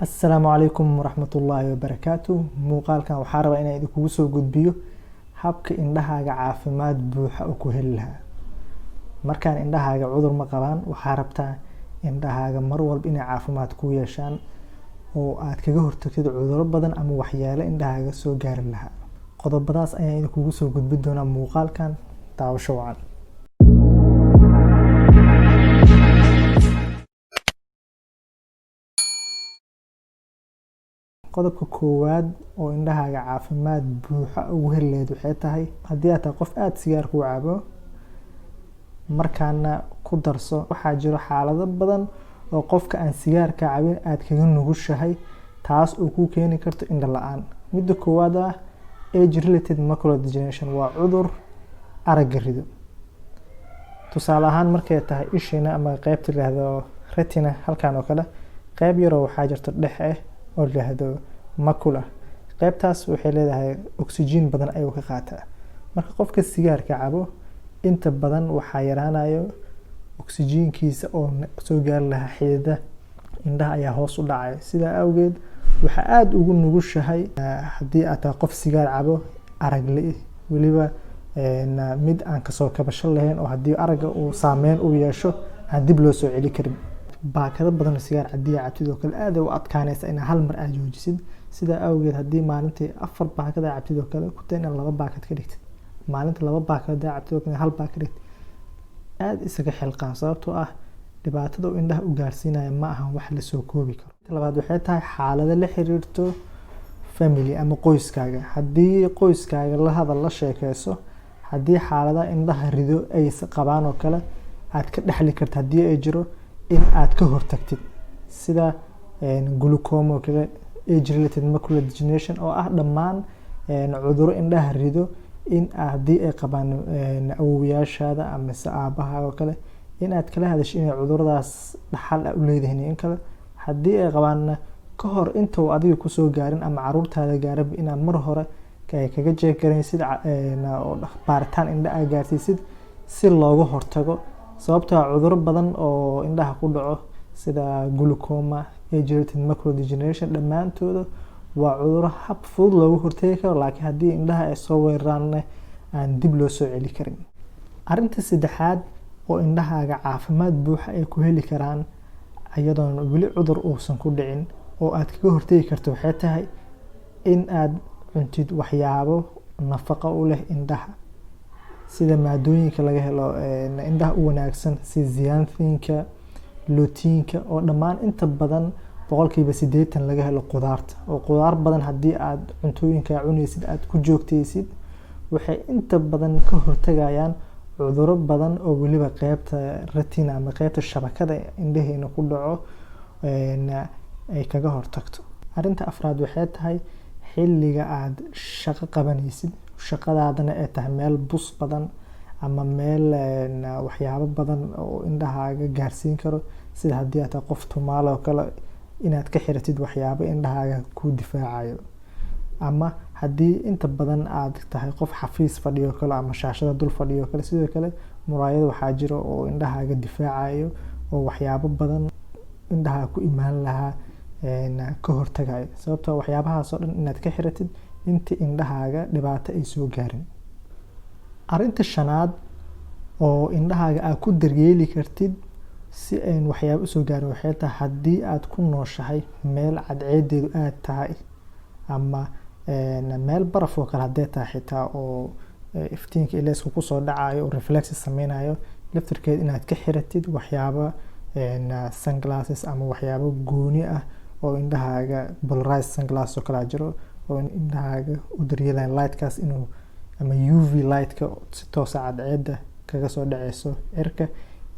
Assalaamu calaykum waraxmatullaahi wabarakaatuh. Muuqaalkan waxaa rabaa inaan idinkugu soo gudbiyo habka indhahaaga caafimaad buuxa u ku heli lahaa. Markaan indhahaaga cudur ma qabaan, waxaa rabtaa indhahaaga mar walba inay caafimaad ku yeeshaan oo aad kaga hortagtid cudurro badan ama waxyaalo indhahaaga soo gaari lahaa. Qodobadaas ayaan idinkugu soo gudbin doonaa muuqaalkan. Daawasho wacan. qodobka koowaad oo indhahaaga caafimaad buuxa ugu heli lahayd waxay tahay haddii aad tahay qof aad sigaar ku cabo, markaana ku darso waxaa jiro xaalado badan oo qofka aan sigaarka cabin aad kaga nugushahay, taas oo ku keeni karto indho la'aan. Midda koowaad ah age related macular degeneration, waa cudur aragga rido. Tusaale ahaan markay tahay ishina ama qaybta la yiraahdo retina, halkan oo kale qayb yar oo waxaa jirta dhexe oo la yiraahdo macula. qaybtaas waxay leedahay oxygen badan ayuu ka qaataa. Marka qofka sigaarka cabo, inta badan waxaa yaraanayo oxygenkiisa oo soo gaari lahaa xididada indhaha ayaa hoos u dhacay. Sidaa awgeed waxaa aad ugu nugushahay haddii aad tahay qof sigaar cabo arag leh, weliba mid aan kasoo kabasho lahayn, oo haddii aragga uu saameyn u yeesho aan dib loo soo celi karin. baakado badan oo sigaar haddii aad cabtid oo kale aad u adkaanaysa in hal mar aad joojisid. Sidaa awgeed haddii maalintii 4 baakad aad cabtid oo kale ku day in 2 baakad ka dhigtid, maalintii 2 baakad aad cabtid oo kale 1 baakad ka dhigtid, aad isaga xilqaan, sababtoo ah dhibaatada uu indhaha u gaarsiinayo ma aha wax la soo koobi karo. Labaad waxay tahay xaalado la xiriirto family ama qoyskaaga. Haddii qoyskaaga la hadal la sheekayso, haddii xaalada indhaha rido ay qabaan oo kale aad ka dhaxli karto haddii ay jiro, in aad ka hortagtid, sida glaucoma oo kale, age related macular degeneration oo ah dhammaan cudurro indhaha rido, in haddii ay qabaan awoowayaashaada ama aabaha oo kale, in aad kala hadasho inay cuduradaas dhaxal u leedahay in kale. haddii ay qabaanna ka hor inta uu adiga ku soo gaarin ama caruurtaada gaaraba, inaad mar hore kaga jeekaraysid oo baaritaan indhaha gaarsiisid si looga hortago, sababtoo ah cudurro badan oo indhaha ku dhaco sida glaucoma, age related macular degeneration, dhammaantooda waa cudurro hab fudud looga hortagi karo, laakiin haddii indhaha ay soo weeraraanna aan dib loo soo celi karin. Arrinta saddexaad oo indhahaaga caafimaad buuxa ay ku heli karaan iyadoon weli cudur uusan ku dhicin oo aad kaga hortagi karto waxay tahay in aad cuntid waxyaabo nafaqo u leh indhaha, sida maadooyinka laga helo indhaha u wanaagsan sida zeaxanthinka, luteinka, oo dhammaan inta badan 80% laga helo qudaarta. oo qudaar badan haddii aad cuntooyinka cunaysid aad ku joogtaysid, waxay inta badan ka hortagayaan cudurro badan oo weliba qaybta retina ama qaybta shabakada indhaheena ku dhaco ay kaga hortagto. Arrinta afraad waxay tahay xilliga aad shaqo qabanaysid, shaqadaadana ay tahay meel bus badan ama meel waxyaabo badan oo indhahaaga gaarsiin karo, sida haddii aad tahay qof tumaal oo kale, inaad ka xiratid waxyaabo indhahaaga ku difaacayo. ama haddii inta badan aad tahay qof xafiis fadhiyo kale ama shaashada dul fadhiyo kale, sidoo kale muraayad waxaa jiro oo indhahaaga difaacayo oo waxyaabo badan indhaha ku imaan lahaa ka hortagayo, sababtoo waxyaabahaas oo dhan inaad ka xiratid inta indhahaaga dhibaato ay soo gaarin. Arrinta shanaad oo indhahaaga aad ku daryeeli kartid si aan waxyaabo usoo gaarin waxay tahay haddii aad ku nooshahay meel cadceedeedu aad tahay ama meel baraf oo kale haddii tahay xitaa oo iftiinka ileysku kusoo dhacayo oo reflexes sameynayo, laftirkeed inaad ka xiratid waxyaabo sunglasses ama waxyaabo gooni ah oo indhahaaga polarized sunglasses oo kale jiro oo indhahaaga u daryeelayaan lightkaas inuu ama UV lightka si toos ah cadceeda kaga soo dhaceyso cirka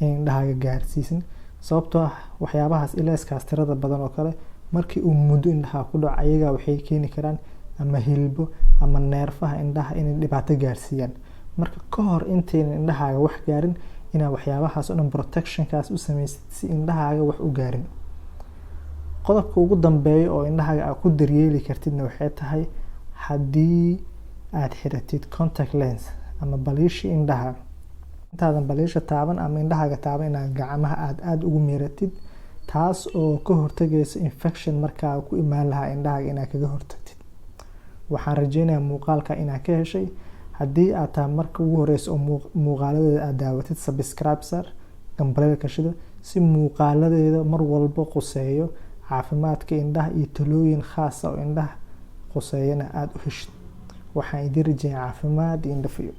in indhahaaga gaarsiisin, sababtoo ah waxyaabahaas ileyskaas tirada badan oo kale markii uu muddo indhaha ku dhaco ayaga waxay keeni karaan ama hilbo ama neerfaha indhaha inay dhibaato gaarsiiyaan. marka ka hor intaynan indhahaaga wax gaarin inaad waxyaabahaas oo dhan protectionkaas u samaysid si indhahaaga wax u gaarin. qodobka ugu dambeeya oo indhahaaga aad ku daryeeli kartidna waxay tahay haddii aad xiratid contact lens ama baliishi indhaha, intaadan baliisha taaban ama indhahaaga taaban inaad gacmaha aad ugu miiratid taas oo ka hortagaysa infection markaa ku imaan lahaa indhahaaga inaad kaga hortagtid. waxaan rajeynayaa muuqaalka inaad ka heshay. haddii aad tahay marka ugu horeysa oo muuqaaladeeda aad daawatid, subscribe sar, gambaleelka shida si muuqaaladeeda mar walba quseeyo caafimaadka indhaha iyo talooyin khaas ah oo indhaha quseeyana aad u heshid. waxaan idin rajeeyaa caafimaad iyo indho fiyo.